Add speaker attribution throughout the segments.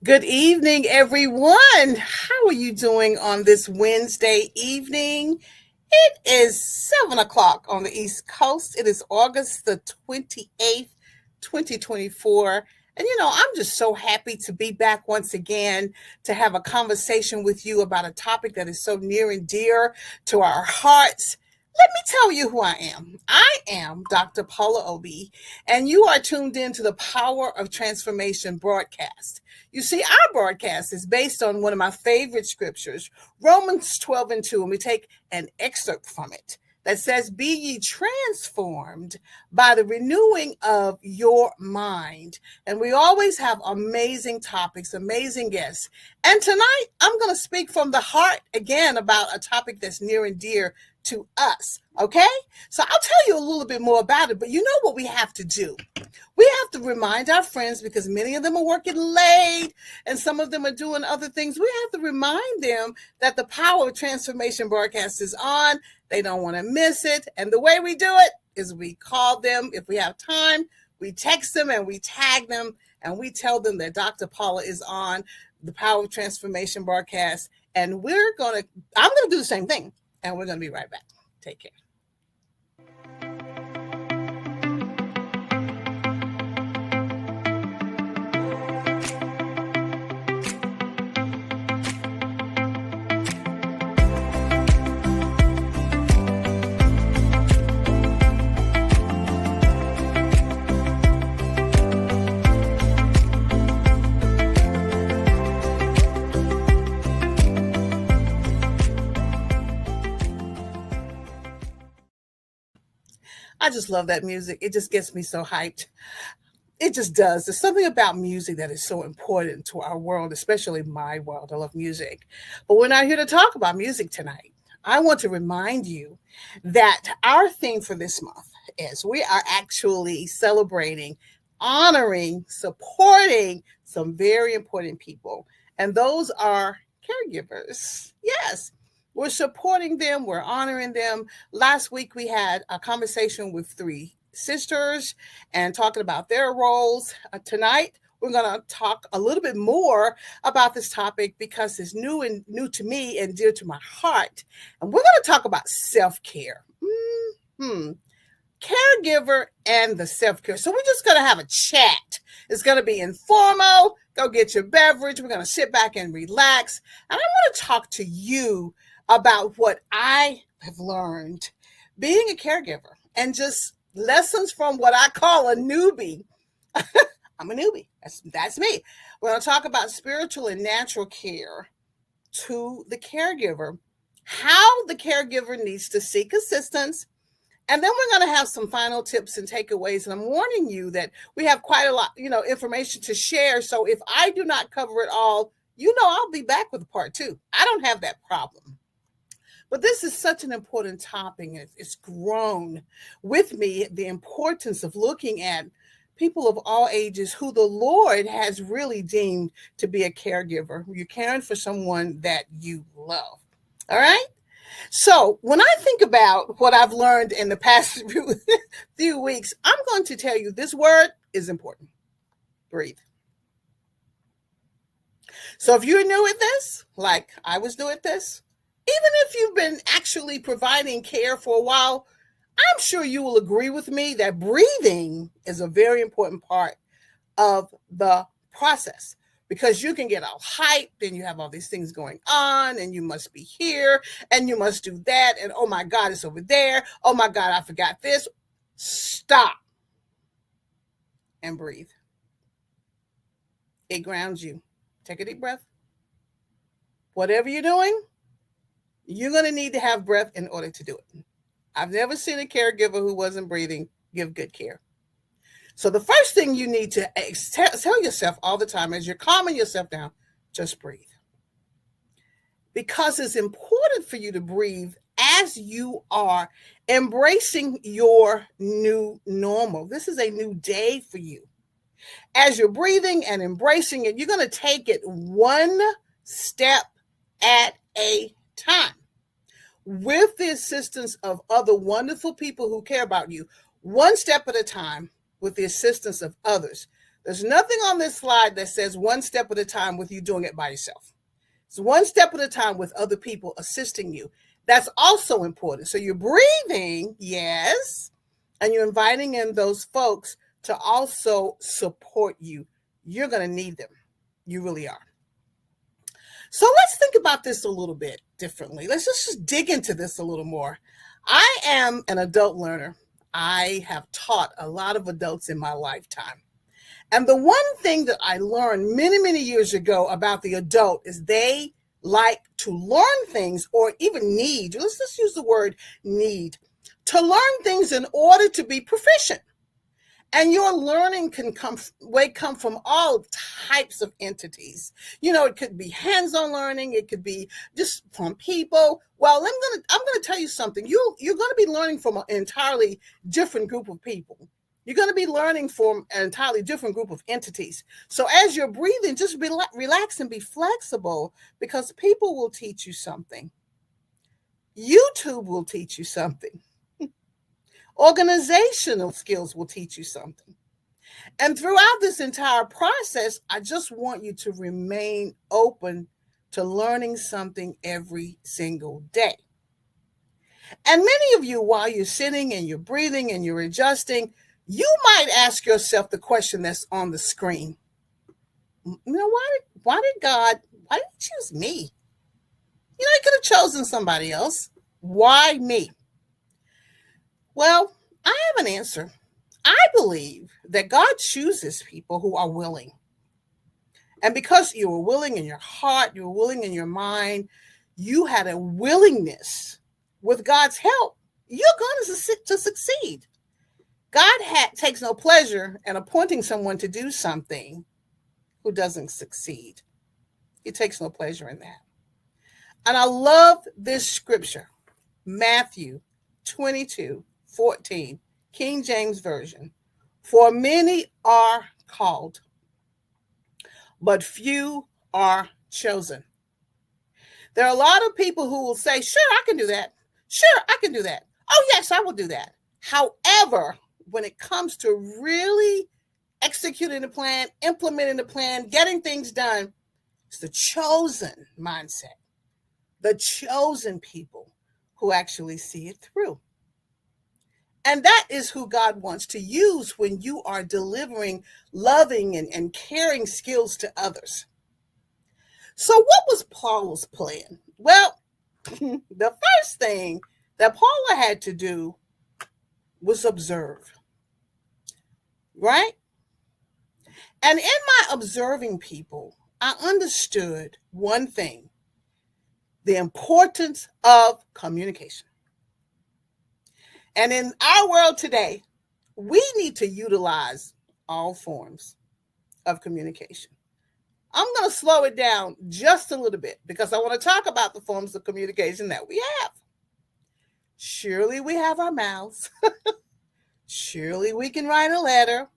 Speaker 1: Good evening, everyone. How are you doing on this Wednesday evening? It is 7 o'clock on the East Coast. It is August the 28th, 2024. And I'm just so happy to be back once again to have a conversation with you about a topic that is so near and dear to our hearts. Let me tell you who I am. I am Dr. Paula Obie, and you are tuned in to the Power of Transformation broadcast. You see, our broadcast is based on one of my favorite scriptures, Romans 12:2, and we take an excerpt from it that says, "Be ye transformed by the renewing of your mind." And we always have amazing topics, amazing guests. And tonight, I'm going to speak from the heart again about a topic that's near and dear to us. Okay? So I'll tell you a little bit more about it, but you know what we have to do? We have to remind our friends, because many of them are working late and some of them are doing other things. We have to remind them that the Power of Transformation broadcast is on. They don't want to miss it. And the way we do it is we call them. If we have time, we text them and we tag them and we tell them that Dr. Paula is on the Power of Transformation broadcast. And I'm going to do the same thing. And we're going to be right back. Take care. I just love that music. It just gets me so hyped. It just does. There's something about music that is so important to our world, especially my world. I love music. But we're not here to talk about music tonight. I want to remind you that our theme for this month is we are actually celebrating, honoring, supporting some very important people. And those are caregivers. Yes. We're supporting them. We're honoring them. Last week, we had a conversation with three sisters and talking about their roles. Tonight, we're going to talk a little bit more about this topic because it's new to me and dear to my heart. And we're going to talk about self-care. Caregiver and the self-care. So we're just going to have a chat. It's going to be informal. Go get your beverage. We're going to sit back and relax. And I want to talk to you about what I have learned being a caregiver and just lessons from what I call a newbie. I'm a newbie. That's me. We're going to talk about spiritual and natural care to the caregiver, how the caregiver needs to seek assistance. And then we're going to have some final tips and takeaways. And I'm warning you that we have quite a lot, information to share. So if I do not cover it all, I'll be back with part two. I don't have that problem. But this is such an important topic. It's grown with me, the importance of looking at people of all ages who the Lord has really deemed to be a caregiver. You're caring for someone that you love. All right? So when I think about what I've learned in the past few weeks, I'm going to tell you this word is important. Breathe. So if you're new at this, like I was new at this, even if you've been actually providing care for a while, I'm sure you will agree with me that breathing is a very important part of the process, because you can get all hyped and you have all these things going on and you must be here and you must do that. And oh my God, it's over there. Oh my God, I forgot this. Stop and breathe. It grounds you. Take a deep breath. Whatever you're doing, you're going to need to have breath in order to do it. I've never seen a caregiver who wasn't breathing give good care. So the first thing you need to tell yourself all the time as you're calming yourself down, just breathe. Because it's important for you to breathe as you are embracing your new normal. This is a new day for you. As you're breathing and embracing it, you're going to take it one step at a time with the assistance of other wonderful people who care about you, one step at a time with the assistance of others. There's nothing on this slide that says one step at a time with you doing it by yourself. It's one step at a time with other people assisting you. That's also important. So you're breathing, yes, and you're inviting in those folks to also support you. You're going to need them. You really are. So let's think about this a little bit differently. Let's just dig into this a little more. I am an adult learner. I have taught a lot of adults in my lifetime. And the one thing that I learned many, many years ago about the adult is they like to learn things, or even need, let's just use the word need, to learn things in order to be proficient. And your learning can come from all types of entities. It could be hands-on learning. It could be just from people. Well, I'm gonna tell you something. You're going to be learning from an entirely different group of people. You're going to be learning from an entirely different group of entities. So as you're breathing, just relax and be flexible, because people will teach you something. YouTube will teach you something. Organizational skills will teach you something. And throughout this entire process, I just want you to remain open to learning something every single day. And many of you, while you're sitting and you're breathing and you're adjusting, you might ask yourself the question that's on the screen. Why did he choose me? He could have chosen somebody else. Why me? Well, I have an answer. I believe that God chooses people who are willing. And because you were willing in your heart, you were willing in your mind, you had a willingness, with God's help, you're going to succeed. God takes no pleasure in appointing someone to do something who doesn't succeed. He takes no pleasure in that. And I love this scripture, Matthew 22:14, King James Version. For many are called, but few are chosen. There are a lot of people who will say, sure, I can do that. Sure, I can do that. Oh, yes, I will do that. However, when it comes to really executing the plan, implementing the plan, getting things done, it's the chosen mindset, the chosen people who actually see it through. And that is who God wants to use when you are delivering loving and caring skills to others. So what was Paula's plan? Well, the first thing that Paula had to do was observe, right? And in my observing people, I understood one thing: the importance of communication. And in our world today, we need to utilize all forms of communication. I'm going to slow it down just a little bit because I want to talk about the forms of communication that we have. Surely we have our mouths. Surely we can write a letter.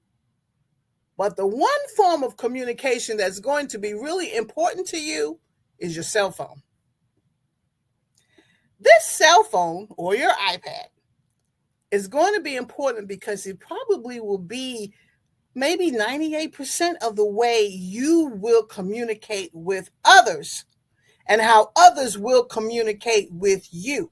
Speaker 1: But the one form of communication that's going to be really important to you is your cell phone. This cell phone or your iPad is going to be important because it probably will be maybe 98% of the way you will communicate with others and how others will communicate with you.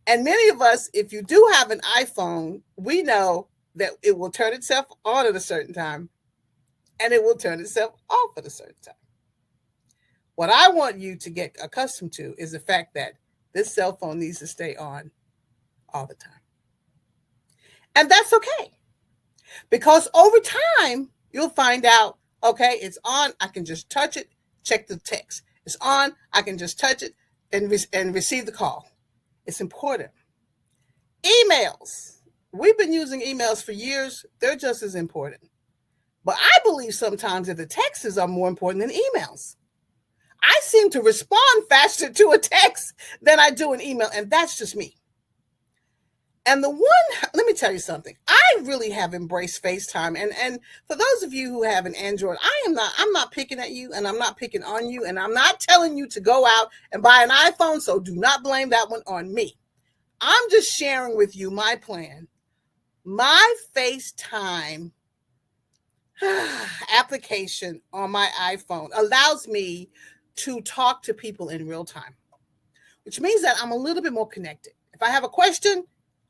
Speaker 1: And many of us, if you do have an iPhone, we know that it will turn itself on at a certain time and it will turn itself off at a certain time. What I want you to get accustomed to is the fact that this cell phone needs to stay on all the time. And that's okay. Because over time, you'll find out, okay, it's on. I can just touch it, check the text. It's on. I can just touch it and receive the call. It's important. Emails. We've been using emails for years. They're just as important. But I believe sometimes that the texts are more important than emails. I seem to respond faster to a text than I do an email, and that's just me. And let me tell you something. I really have embraced FaceTime. And for those of you who have an Android, I'm not picking at you and I'm not picking on you. And I'm not telling you to go out and buy an iPhone. So do not blame that one on me. I'm just sharing with you my plan. My FaceTime application on my iPhone allows me to talk to people in real time, which means that I'm a little bit more connected. If I have a question,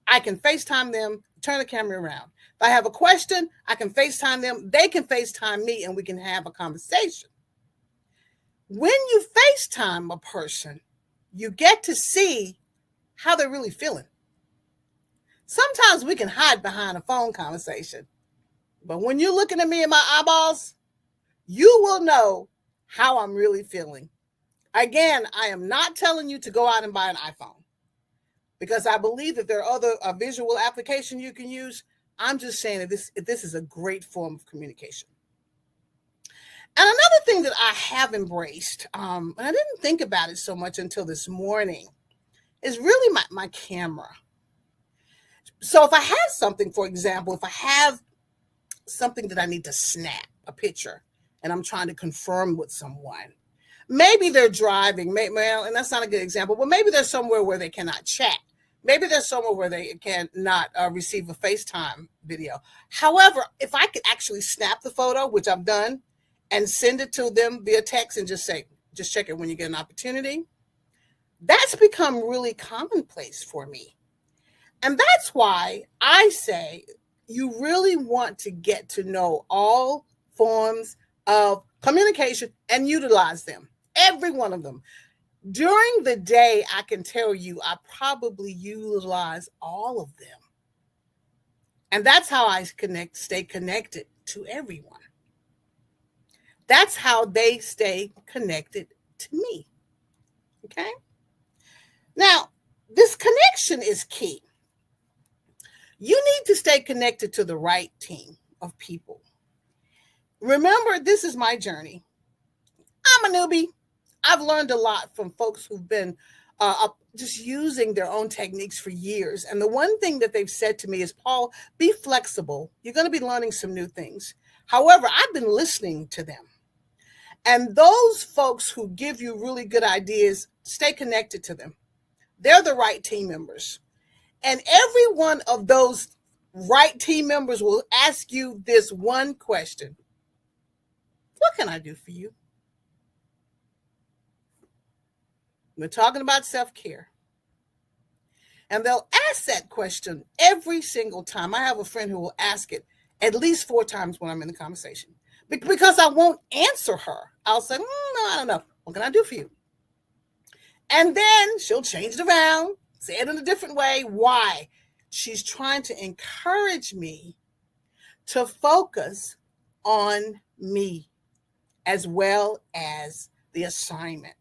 Speaker 1: I can FaceTime them, turn the camera around. If I have a question, I can FaceTime them, they can FaceTime me, and we can have a conversation. When you FaceTime a person, you get to see how they're really feeling. Sometimes we can hide behind a phone conversation, but when you're looking at me in my eyeballs, you will know how I'm really feeling. Again, I am not telling you to go out and buy an iPhone because I believe that there are other visual applications you can use. I'm just saying that this is a great form of communication. And another thing that I have embraced, and I didn't think about it so much until this morning, is really my camera. So if I have something, for example, if I have something that I need to snap a picture and I'm trying to confirm with someone, maybe they're driving, well, and that's not a good example, but maybe they're somewhere where they cannot chat. Maybe they're somewhere where they cannot receive a FaceTime video. However, if I could actually snap the photo, which I've done, and send it to them via text and just check it when you get an opportunity, that's become really commonplace for me. And that's why I say you really want to get to know all forms of communication and utilize them, every one of them. During the day, I can tell you I probably utilize all of them. And that's how I stay connected to everyone. That's how they stay connected to me. Okay? Now, this connection is key. You need to stay connected to the right team of people. Remember, this is my journey. I'm a newbie. I've learned a lot from folks who've been just using their own techniques for years. And the one thing that they've said to me is, Paul, be flexible. You're going to be learning some new things. However, I've been listening to them. And those folks who give you really good ideas, stay connected to them. They're the right team members. And every one of those right team members will ask you this one question. What can I do for you? We're talking about self-care. And they'll ask that question every single time. I have a friend who will ask it at least 4 times when I'm in the conversation. Because I won't answer her. I'll say, no, I don't know. What can I do for you? And then she'll change it around, say it in a different way. Why? She's trying to encourage me to focus on me as well as the assignment.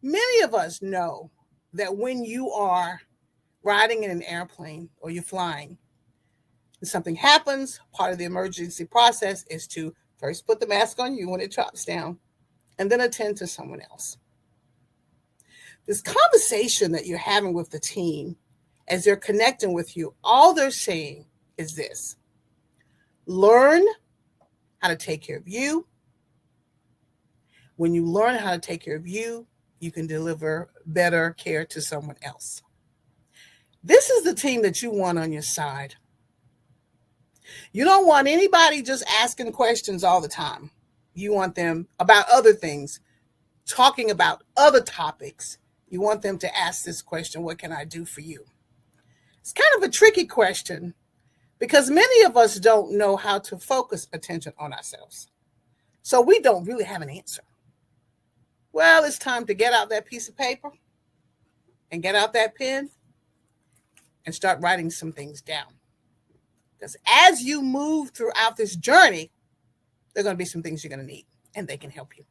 Speaker 1: Many of us know that when you are riding in an airplane or you're flying, and something happens, part of the emergency process is to first put the mask on you when it drops down and then attend to someone else. This conversation that you're having with the team as they're connecting with you, all they're saying is this: learn how to take care of you. When you learn how to take care of you, you can deliver better care to someone else. This is the team that you want on your side. You don't want anybody just asking questions all the time. You want them about other things, talking about other topics. You want them to ask this question: what can I do for you? It's kind of a tricky question because many of us don't know how to focus attention on ourselves. So we don't really have an answer. Well, it's time to get out that piece of paper and get out that pen and start writing some things down. Because as you move throughout this journey, there are going to be some things you're going to need, and they can help you.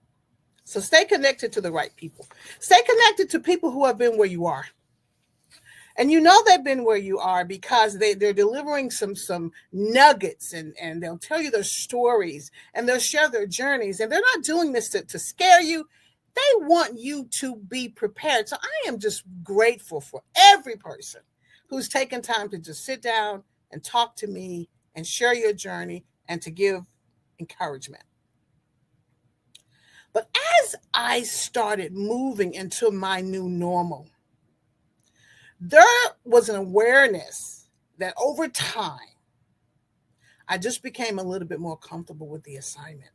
Speaker 1: So stay connected to the right people. Stay connected to people who have been where you are. And you know they've been where you are because they're delivering some nuggets, and they'll tell you their stories, and they'll share their journeys. And they're not doing this to scare you. They want you to be prepared. So I am just grateful for every person who's taken time to just sit down and talk to me and share your journey and to give encouragement. But as I started moving into my new normal, there was an awareness that over time, I just became a little bit more comfortable with the assignment.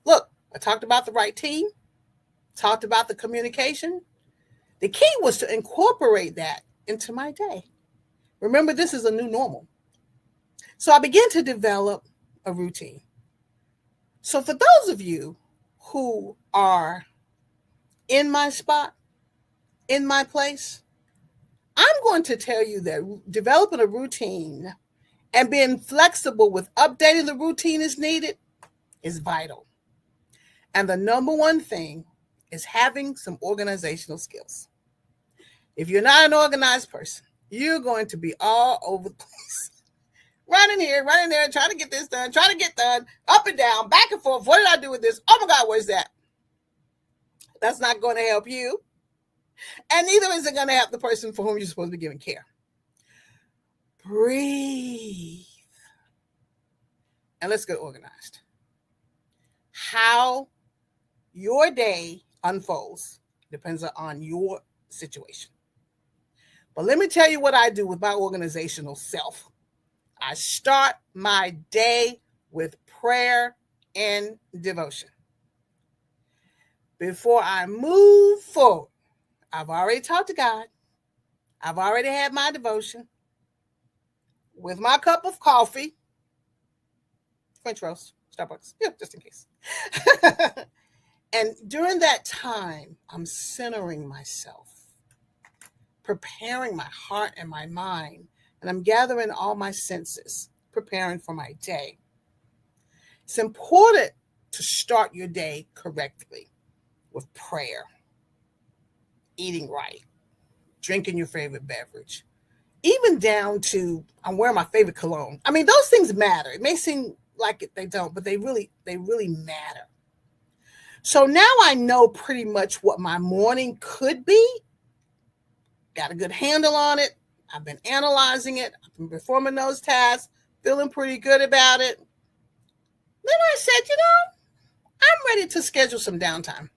Speaker 1: Look, I talked about the right team, talked about the communication. The key was to incorporate that into my day. Remember, this is a new normal. So I began to develop a routine. So for those of you who are in my spot, in my place, I'm going to tell you that developing a routine and being flexible with updating the routine as needed is vital. And the number one thing is having some organizational skills. If you're not an organized person, you're going to be all over the place. Running here, running there, trying to get this done, trying to get done, up and down, back and forth. What did I do with this? Oh my God, where's that? That's not going to help you. And neither is it going to help the person for whom you're supposed to be giving care. Breathe. And let's get organized. How your day unfolds depends on your situation. But let me tell you what I do with my organizational self. I start my day with prayer and devotion. Before I move forward, I've already talked to God. I've already had my devotion with my cup of coffee, French roast, Starbucks, just in case. And during that time, I'm centering myself, preparing my heart and my mind, and I'm gathering all my senses, preparing for my day. It's important to start your day correctly with prayer, eating right, drinking your favorite beverage, even down to I'm wearing my favorite cologne. I mean, those things matter. It may seem like they don't, but they really matter. So now I know pretty much what my morning could be. Got a good handle on it. I've been analyzing it. I've been performing those tasks, feeling pretty good about it. Then I said, I'm ready to schedule some downtime.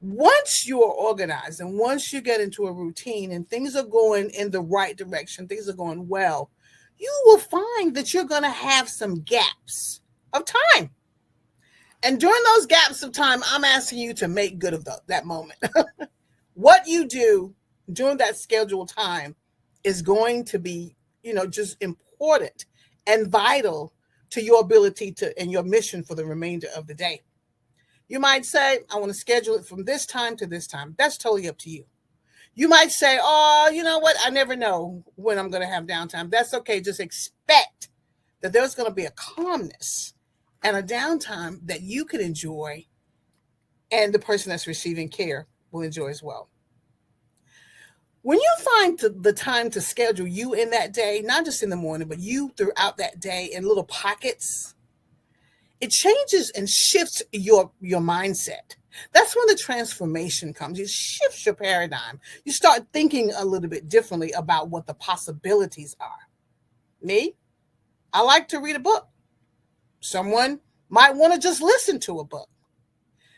Speaker 1: Once you're organized and once you get into a routine and things are going in the right direction, things are going well, you will find that you're going to have some gaps of time. And during those gaps of time, I'm asking you to make good of that moment. What you do during that scheduled time is going to be, just important and vital to your ability and your mission for the remainder of the day. You might say, I want to schedule it from this time to this time. That's totally up to you. You might say, oh, you know what? I never know when I'm going to have downtime. That's okay. Just expect that there's going to be a calmness and a downtime that you can enjoy and the person that's receiving care will enjoy as well. When you find the time to schedule you in that day, not just in the morning, but you throughout that day in little pockets, it changes and shifts your mindset. That's when the transformation comes. It shifts your paradigm. You start thinking a little bit differently about what the possibilities are. Me, I like to read a book. Someone might want to just listen to a book.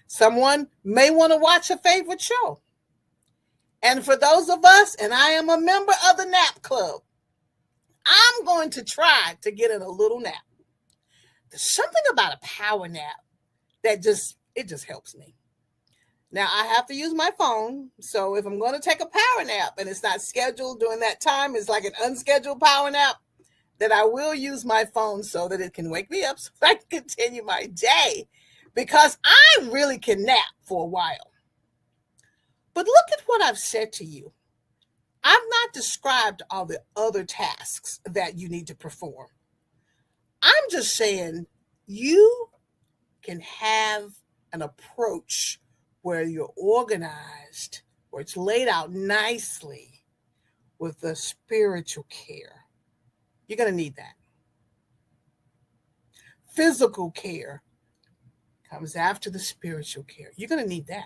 Speaker 1: Someone may want to watch a favorite show. And for those of us, and I am a member of the nap club, I'm going to try to get in a little nap. There's something about a power nap that just helps me. Now, I have to use my phone. So if I'm going to take a power nap and it's not scheduled during that time, it's like an unscheduled power nap, then I will use my phone so that it can wake me up so I can continue my day, because I really can nap for a while. But look at what I've said to you. I've not described all the other tasks that you need to perform. I'm just saying you can have an approach where you're organized, where it's laid out nicely with the spiritual care. You're going to need that. Physical care comes after the spiritual care. You're going to need that.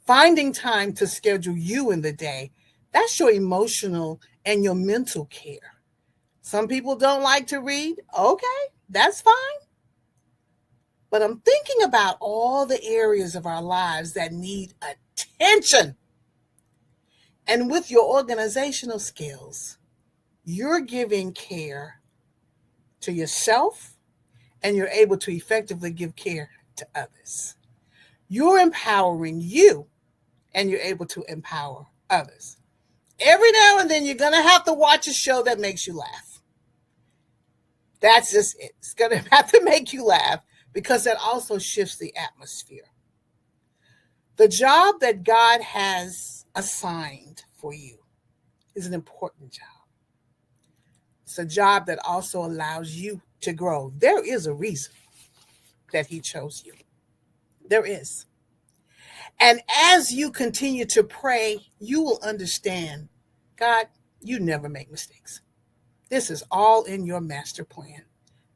Speaker 1: Finding time to schedule you in the day, that's your emotional and your mental care. Some people don't like to read. Okay, that's fine. But I'm thinking about all the areas of our lives that need attention. And with your organizational skills, you're giving care to yourself and you're able to effectively give care to others. You're empowering you and you're able to empower others. Every now and then, you're going to have to watch a show that makes you laugh. That's just it. It's going to have to make you laugh because that also shifts the atmosphere. The job that God has assigned for you is an important job. It's a job that also allows you to grow. There is a reason that He chose you. There is. And as you continue to pray, you will understand, God, you never make mistakes. This is all in your master plan.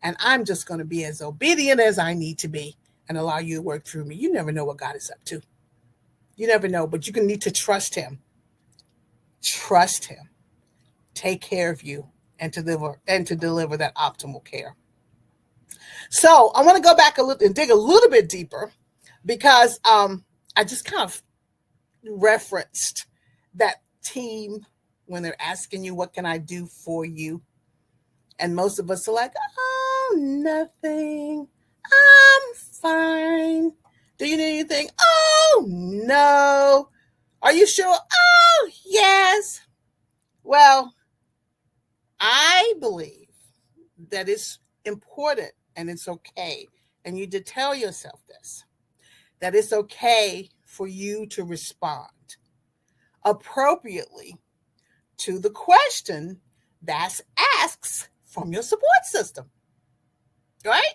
Speaker 1: And I'm just going to be as obedient as I need to be and allow you to work through me. You never know what God is up to. You never know, but you can need to trust Him. Trust Him. Take care of you and to deliver that optimal care. So I want to go back a little and dig a little bit deeper because I just kind of referenced that team when they're asking you, what can I do for you? And most of us are like, oh, nothing. I'm fine. Do you need anything? Oh, no. Are you sure? Oh, yes. Well, I believe that it's important and it's okay. And you did tell yourself this, that it's okay for you to respond appropriately to the question that's asked from your support system, right?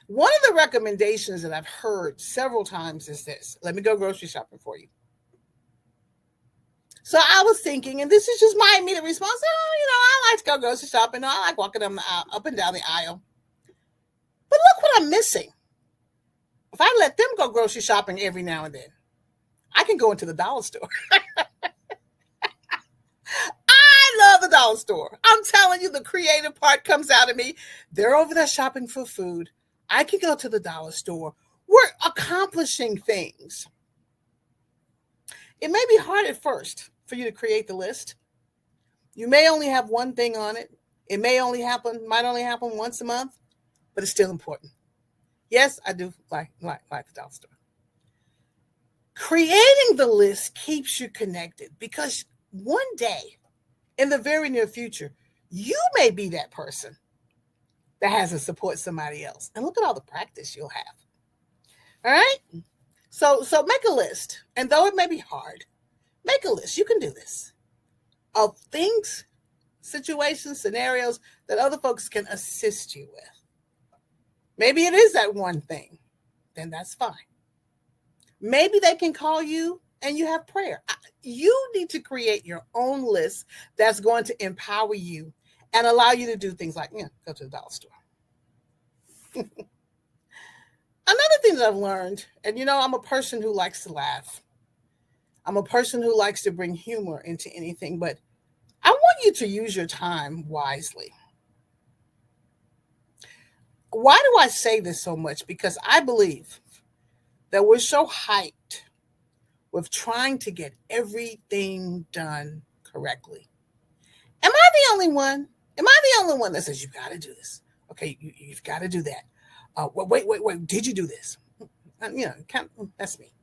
Speaker 1: One of the recommendations that I've heard several times is this: let me go grocery shopping for you. So I was thinking, and this is just my immediate response, I like to go grocery shopping. I like walking up and down the aisle. But look what I'm missing. If I let them go grocery shopping every now and then, I can go into the dollar store. I love the dollar store. I'm telling you, the creative part comes out of me. They're over there shopping for food. I can go to the dollar store. We're accomplishing things. It may be hard at first for you to create the list. You may only have one thing on it. It might only happen once a month, but it's still important. Yes, I do like the dollar store. Creating the list keeps you connected because one day in the very near future, you may be that person that has to support somebody else. And look at all the practice you'll have. All right? So make a list. And though it may be hard, make a list. You can do this of things, situations, scenarios that other folks can assist you with. Maybe it is that one thing. Then that's fine. Maybe they can call you and you have prayer. You need to create your own list that's going to empower you and allow you to do things like, go to the dollar store. Another thing that I've learned, and I'm a person who likes to laugh. I'm a person who likes to bring humor into anything, but I want you to use your time wisely. Why do I say this so much? Because I believe that we're so hyped with trying to get everything done correctly. Am I the only one? Am I the only one that says, you've got to do this? Okay, you've got to do that. Wait, did you do this? That's me.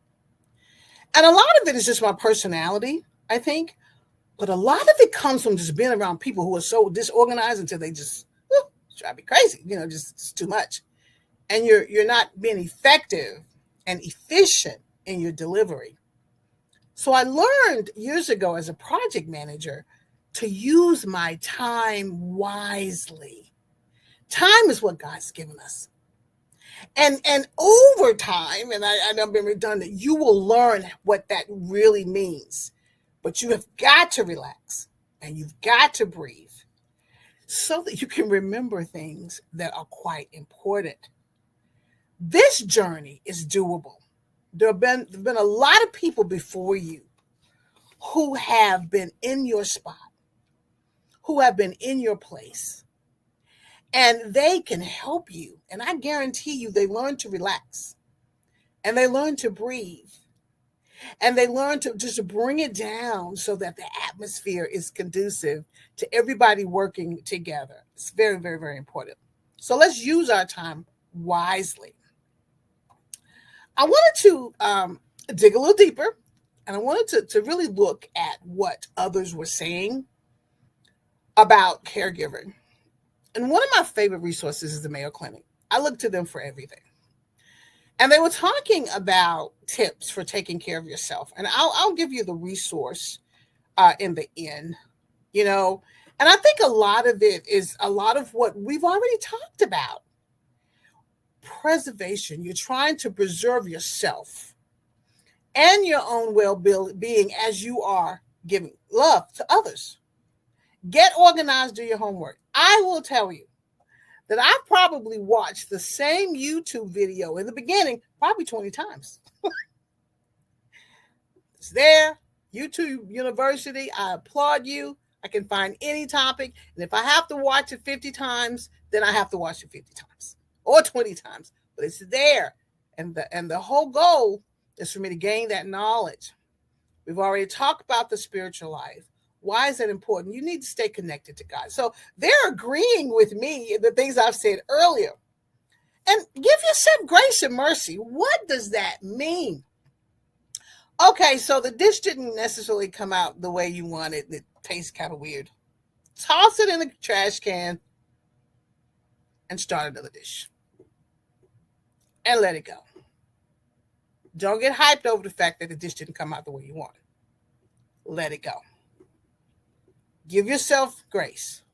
Speaker 1: And a lot of it is just my personality, I think. But a lot of it comes from just being around people who are so disorganized until they just drive me crazy. Just it's too much. And you're not being effective and efficient in your delivery. So I learned years ago as a project manager to use my time wisely. Time is what God's given us. And over time, and I know I'm being redundant, you will learn what that really means. But you have got to relax and you've got to breathe so that you can remember things that are quite important. This journey is doable. There have been a lot of people before you who have been in your spot, who have been in your place, and they can help you. And I guarantee you, they learn to relax and they learn to breathe. And they learn to just bring it down so that the atmosphere is conducive to everybody working together. It's very, very, very important. So let's use our time wisely. I wanted to dig a little deeper, and I wanted to really look at what others were saying about caregiving. And one of my favorite resources is the Mayo Clinic. I look to them for everything. And they were talking about tips for taking care of yourself. And I'll give you the resource in the end, you know. And I think a lot of it is a lot of what we've already talked about. Preservation. You're trying to preserve yourself and your own well-being as you are giving love to others. Get organized, do your homework. I will tell you that I've probably watched the same YouTube video in the beginning probably 20 times. It's there, YouTube University. I applaud you. I can find any topic. And if I have to watch it 50 times, then I have to watch it 50 times or 20 times. But it's there. And the whole goal is for me to gain that knowledge. We've already talked about the spiritual life. Why is that important? You need to stay connected to God. So they're agreeing with me in the things I've said earlier. And give yourself grace and mercy. What does that mean? Okay, so the dish didn't necessarily come out the way you wanted. It tastes kind of weird. Toss it in the trash can and start another dish. And let it go. Don't get hyped over the fact that the dish didn't come out the way you wanted. Let it go. Give yourself grace.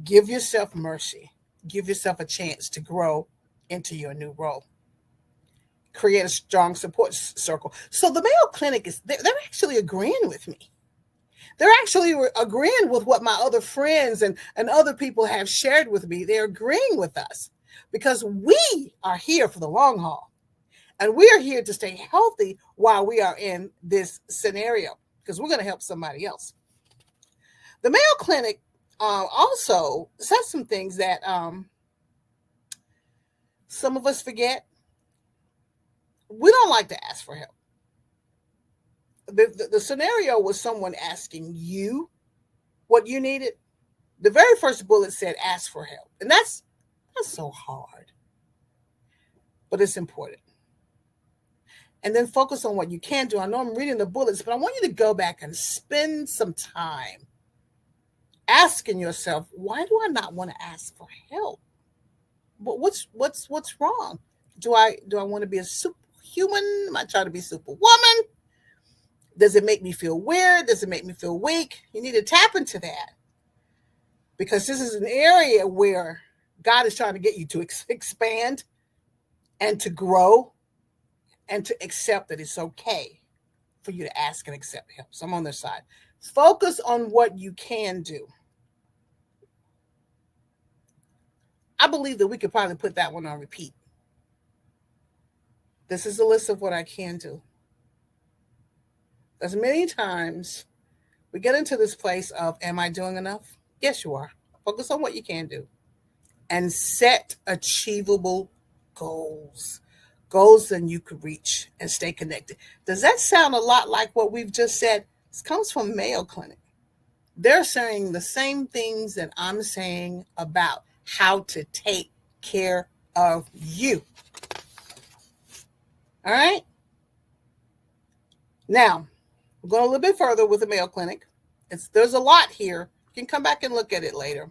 Speaker 1: Give yourself mercy. Give yourself a chance to grow into your new role. Create a strong support circle. So the Mayo Clinic they're actually agreeing with me. They're actually agreeing with what my other friends and other people have shared with me. They're agreeing with us because we are here for the long haul. And we are here to stay healthy while we are in this scenario because we're going to help somebody else. The Mayo Clinic also says some things that some of us forget. We don't like to ask for help. The scenario was someone asking you what you needed. The very first bullet said, ask for help. And that's so hard. But it's important. And then focus on what you can do. I know I'm reading the bullets, but I want you to go back and spend some time asking yourself, why do I not want to ask for help? But what's wrong? Do I want to be a superhuman? Am I trying to be superwoman? Does it make me feel weird? Does it make me feel weak? You need to tap into that because this is an area where God is trying to get you to expand and to grow and to accept that it's okay for you to ask and accept help. So I'm on their side. Focus on what you can do. I believe that we could probably put that one on repeat. This is a list of what I can do. As many times we get into this place of, am I doing enough? Yes, you are. Focus on what you can do. And set achievable goals. Goals that you could reach and stay connected. Does that sound a lot like what we've just said? This comes from Mayo Clinic. They're saying the same things that I'm saying about how to take care of you. All right? Now, we're going a little bit further with the Mayo Clinic. There's a lot here. You can come back and look at it later.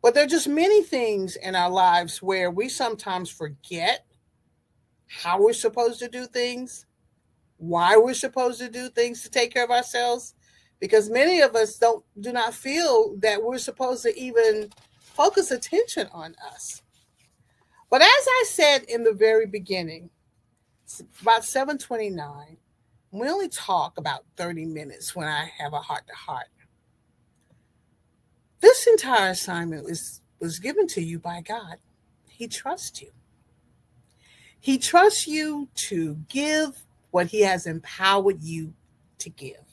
Speaker 1: But there are just many things in our lives where we sometimes forget how we're supposed to do things, why we're supposed to do things to take care of ourselves, because many of us do not feel that we're supposed to even focus attention on us. But as I said in the very beginning, it's about 7:29. We only talk about 30 minutes when I have a heart-to-heart. This entire assignment was given to you by God. He trusts you. He trusts you to give what he has empowered you to give.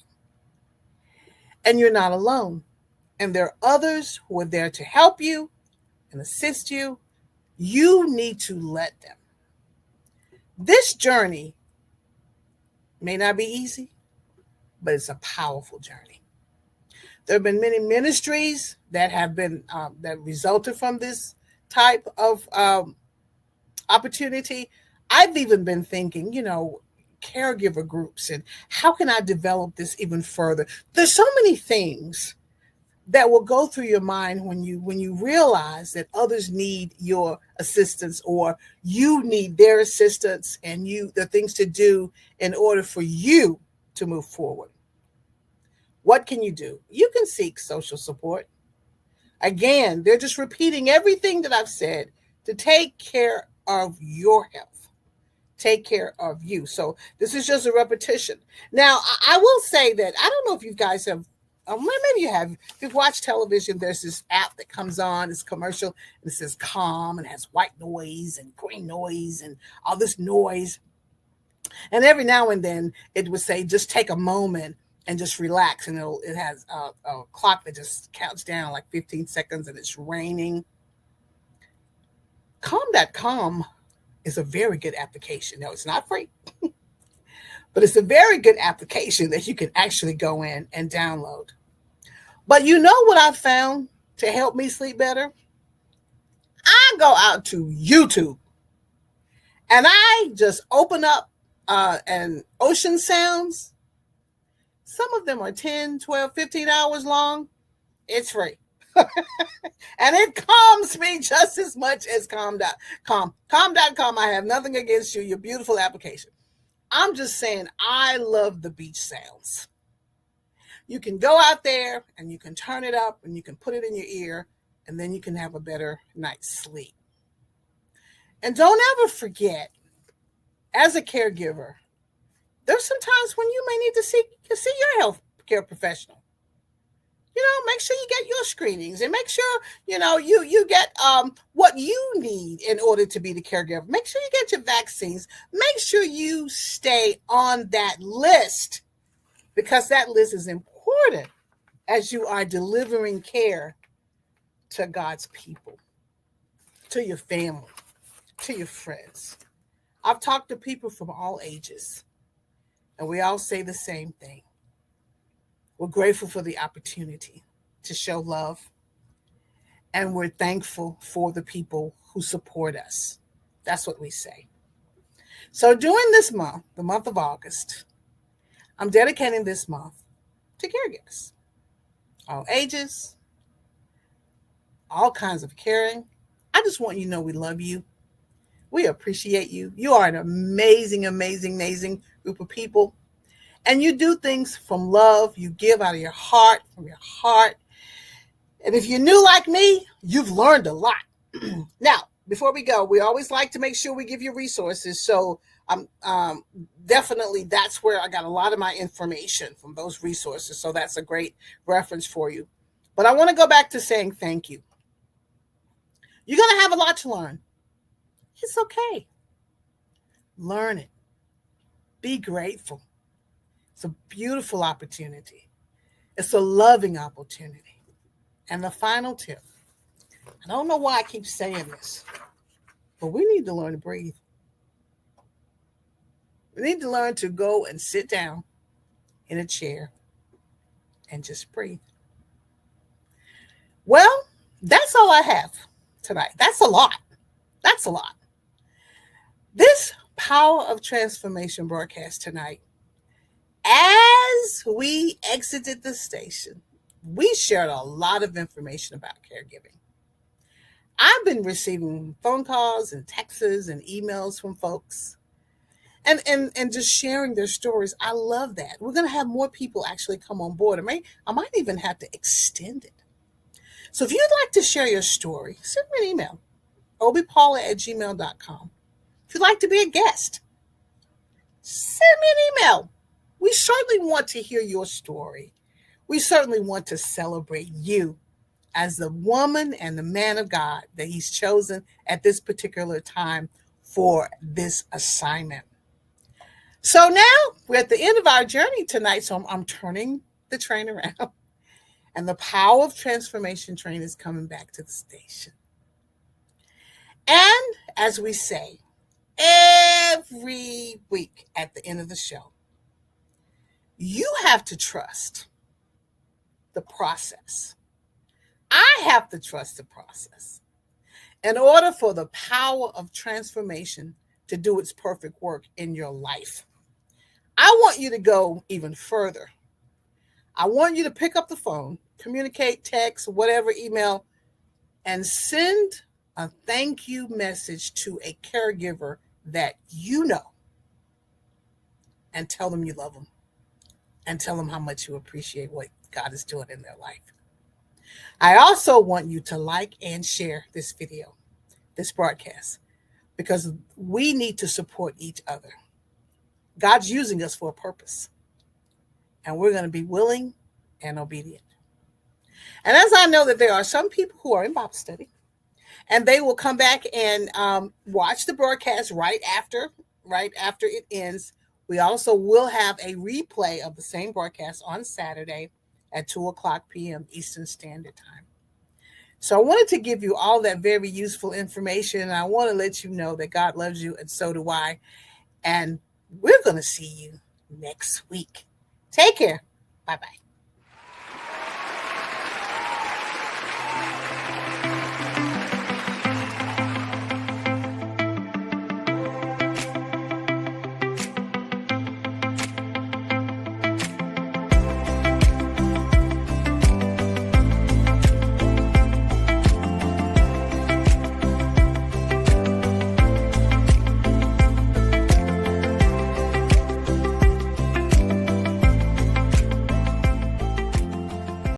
Speaker 1: And you're not alone. And there are others who are there to help you and assist you. You need to let them. This journey May not be easy, but it's a powerful journey. There have been many ministries that have been that resulted from this type of opportunity. I've even been thinking, caregiver groups and how can I develop this even further? There's so many things that will go through your mind when you realize that others need your assistance or you need their assistance and you the things to do in order for you to move forward. What can you do? You can seek social support. Again, they're just repeating everything that I've said to take care of your health, take care of you. So this is just a repetition. Now, I will say that I don't know if you guys have, maybe you have. If you've watched television, there's this app that comes on, it's commercial, and it says calm and has white noise and green noise and all this noise. And every now and then it would say, just take a moment and just relax. And it has a clock that just counts down like 15 seconds and it's raining. Calm.com is a very good application. No, it's not free, but it's a very good application that you can actually go in and download. But you know what I found to help me sleep better? I go out to YouTube and I just open up and ocean sounds. Some of them are 10, 12, 15 hours long. It's free. And it calms me just as much as calm.com. Calm.com, I have nothing against you. Your beautiful application. I'm just saying I love the beach sounds. You can go out there and you can turn it up and you can put it in your ear and then you can have a better night's sleep. And don't ever forget, as a caregiver, there's some times when you may need to see your health care professional. Make sure you get your screenings and make sure, you get what you need in order to be the caregiver. Make sure you get your vaccines. Make sure you stay on that list because that list is important as you are delivering care to God's people, to your family, to your friends. I've talked to people from all ages, and we all say the same thing. We're grateful for the opportunity to show love, and we're thankful for the people who support us. That's what we say. So during this month, the month of August, I'm dedicating this month to caregivers, all ages, all kinds of caring. I just want you to know we love you. We appreciate you. You are an amazing, amazing, amazing group of people. And you do things from love. You give out of your heart, from your heart. And if you're new like me, you've learned a lot. Now, before we go, we always like to make sure we give you resources. So definitely that's where I got a lot of my information from those resources. So that's a great reference for you. But I want to go back to saying thank you. You're going to have a lot to learn. It's okay. Learn it. Be grateful. It's a beautiful opportunity. It's a loving opportunity. And the final tip, I don't know why I keep saying this, but we need to learn to breathe. We need to learn to go and sit down in a chair and just breathe. Well, that's all I have tonight. That's a lot. That's a lot. This Power of Transformation broadcast tonight, as we exited the station, we shared a lot of information about caregiving. I've been receiving phone calls and texts and emails from folks and just sharing their stories. I love that. We're going to have more people actually come on board. I might even have to extend it. So if you'd like to share your story, send me an email, obiepaula@gmail.com. If you'd like to be a guest, send me an email. We certainly want to hear your story. We certainly want to celebrate you as the woman and the man of God that he's chosen at this particular time for this assignment. So now we're at the end of our journey tonight. So I'm turning the train around and the Power of Transformation train is coming back to the station. And as we say every week at the end of the show, You have to trust the process. I have to trust the process in order for the power of transformation to do its perfect work in your life. I want you to go even further. I want you to pick up the phone, communicate, text, whatever, email, and send a thank you message to a caregiver that you know and tell them you love them and tell them how much you appreciate what God is doing in their life. I also want you to like and share this video, this broadcast, because we need to support each other. God's using us for a purpose, and we're going to be willing and obedient. And as I know that there are some people who are in Bible study, and they will come back and watch the broadcast right after it ends. We also will have a replay of the same broadcast on Saturday at 2:00 p.m. Eastern Standard Time. So I wanted to give you all that very useful information. And I want to let you know that God loves you, and so do I. And we're going to see you next week. Take care. Bye-bye.